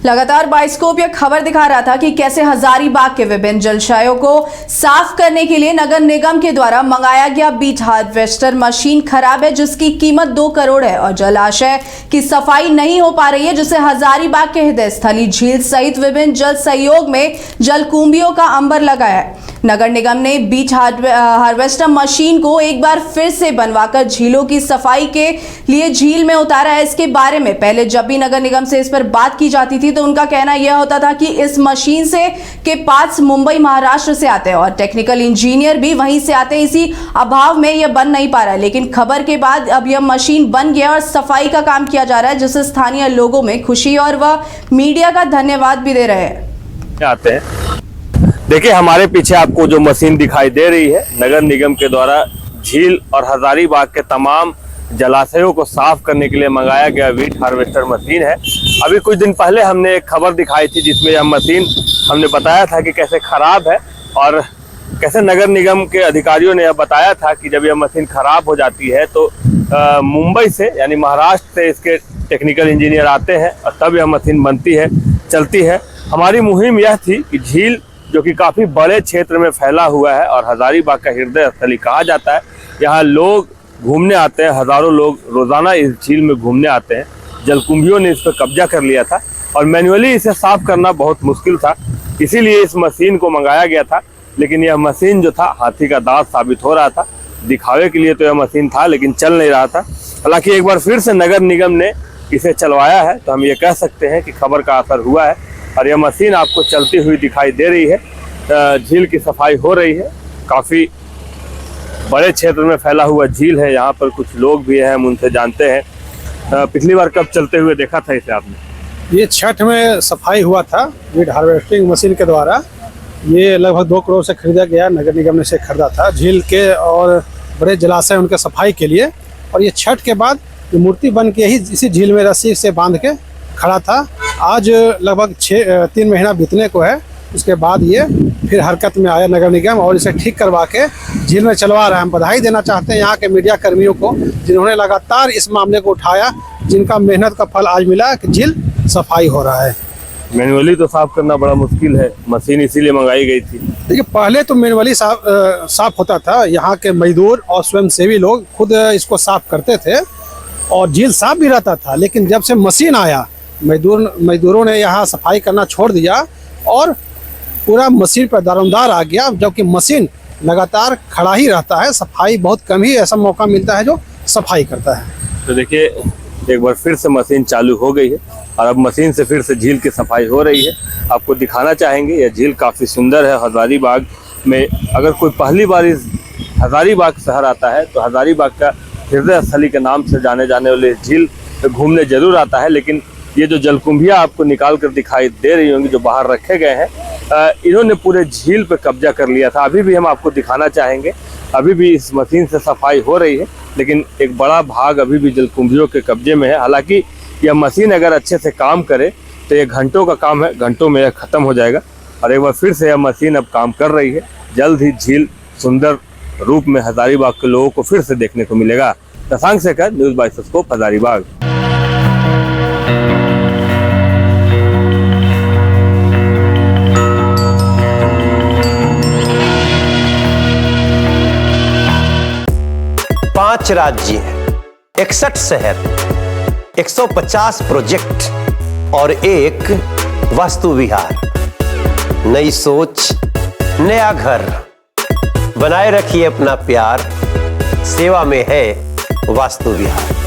लगातार बाइस्कोप यह खबर दिखा रहा था कि कैसे हजारीबाग के विभिन्न जलाशयों को साफ करने के लिए नगर निगम के द्वारा मंगाया गया बीट हार्वेस्टर मशीन खराब है, जिसकी कीमत 2 करोड़ है और जलाशय की सफाई नहीं हो पा रही है, जिससे हजारीबाग के हृदय स्थली झील सहित विभिन्न जल सहयोग में जलकुंभियों का अंबर लगाया है। नगर निगम ने बीट हार्वेस्टर मशीन को एक बार फिर से बनवाकर झीलों की सफाई के लिए झील में उतारा है। इसके बारे में पहले जब भी नगर निगम से इस पर बात की जाती थी तो उनका कहना यह होता था कि इस मशीन से के पार्ट्स मुंबई महाराष्ट्र से आते हैं और टेक्निकल इंजीनियर भी वहीं से आते हैं, इसी अभाव में यह बन नहीं पा रहा है। लेकिन खबर के बाद अब यह मशीन बन गया और सफाई का काम किया जा रहा है, जिससे स्थानीय लोगों में खुशी और वह मीडिया का धन्यवाद भी दे रहे हैं। आते हैं देखिए, हमारे पीछे आपको जो मशीन दिखाई दे रही है नगर निगम के द्वारा झील और हजारीबाग के तमाम जलाशयों को साफ करने के लिए मंगाया गया बीट हार्वेस्टर मशीन है। अभी कुछ दिन पहले हमने एक खबर दिखाई थी जिसमें यह मशीन हमने बताया था कि कैसे खराब है और कैसे नगर निगम के अधिकारियों ने यह बताया था कि जब यह मशीन खराब हो जाती है तो मुंबई से यानी महाराष्ट्र से इसके टेक्निकल इंजीनियर आते हैं और तब यह मशीन बनती है, चलती है। हमारी मुहिम यह थी कि झील जो कि काफ़ी बड़े क्षेत्र में फैला हुआ है और हजारीबाग का हृदय स्थली कहा जाता है, यहाँ लोग घूमने आते हैं, हज़ारों लोग रोज़ाना इस झील में घूमने आते हैं। जलकुंभियों ने इस पर कब्जा कर लिया था और मैन्युअली इसे साफ करना बहुत मुश्किल था, इसीलिए इस मशीन को मंगाया गया था। लेकिन यह मशीन जो था हाथी का दांत साबित हो रहा था। दिखावे के लिए तो यह मशीन था लेकिन चल नहीं रहा था। हालांकि एक बार फिर से नगर निगम ने इसे चलवाया है तो हम ये कह सकते हैं कि खबर का असर हुआ है और यह मशीन आपको चलती हुई दिखाई दे रही है। झील की सफाई हो रही है। काफ़ी बड़े क्षेत्र में फैला हुआ झील है, यहाँ पर कुछ लोग भी हैं, हम उनसे जानते हैं। पिछली बार कब चलते हुए देखा था इसे आपने? ये छठ में सफाई हुआ था बीट हार्वेस्टिंग मशीन के द्वारा। ये लगभग 2 करोड़ से खरीदा गया, नगर निगम ने इसे खरीदा था झील के और बड़े जलाशय उनके सफाई के लिए। और ये छठ के बाद ये मूर्ति बन के ही इसी झील में रस्सी से बांध के खड़ा था। आज लगभग 3 महीना बीतने को है, उसके बाद ये फिर हरकत में आया नगर निगम और इसे ठीक करवा के झील में चलवा रहा है। हम बधाई देना चाहते हैं यहाँ के मीडिया कर्मियों को जिन्होंने लगातार इस मामले को उठाया, जिनका मेहनत का फल आज मिला कि झील सफाई हो रहा है। मैनुअली तो साफ करना बड़ा मुश्किल है, मशीन इसीलिए मंगाई गई थी। देखिए, पहले तो मैनुअली साफ होता था, यहाँ के मजदूर और स्वयंसेवी लोग खुद इसको साफ करते थे और झील साफ भी रहता था। लेकिन जब से मशीन आया मजदूरों ने यहाँ सफाई करना छोड़ दिया और पूरा मशीन पर दारोमदार आ गया, जबकि मशीन लगातार खड़ा ही रहता है। सफाई बहुत कम ही ऐसा मौका मिलता है जो सफाई करता है। तो देखिए, एक बार फिर से मशीन चालू हो गई है और अब मशीन से फिर से झील की सफाई हो रही है। आपको दिखाना चाहेंगे, यह झील काफ़ी सुंदर है। हजारीबाग में अगर कोई पहली बार इस हजारीबाग शहर आता है तो हजारीबाग का हृदय स्थली के नाम से जाने वाले झील घूमने जरूर आता है। लेकिन ये जो जलकुंभियाँ आपको निकाल कर दिखाई दे रही होंगी जो बाहर रखे गए हैं, इन्होंने पूरे झील पे कब्जा कर लिया था। अभी भी हम आपको दिखाना चाहेंगे, अभी भी इस मशीन से सफाई हो रही है लेकिन एक बड़ा भाग अभी भी जलकुंभियों के कब्जे में है। हालांकि यह मशीन अगर अच्छे से काम करे तो ये घंटों का काम है, घंटों में यह ख़त्म हो जाएगा। और एक बार फिर से यह मशीन अब काम कर रही है। जल्द ही झील सुंदर रूप में हजारीबाग के लोगों को फिर से देखने को मिलेगा। Shashank Shekhar, news bioscope, Hazaribagh. पांच राज्य, 61 शहर, 150 प्रोजेक्ट और एक वास्तु विहार। नई सोच, नया घर। बनाए रखिए अपना प्यार, सेवा में है वास्तु विहार।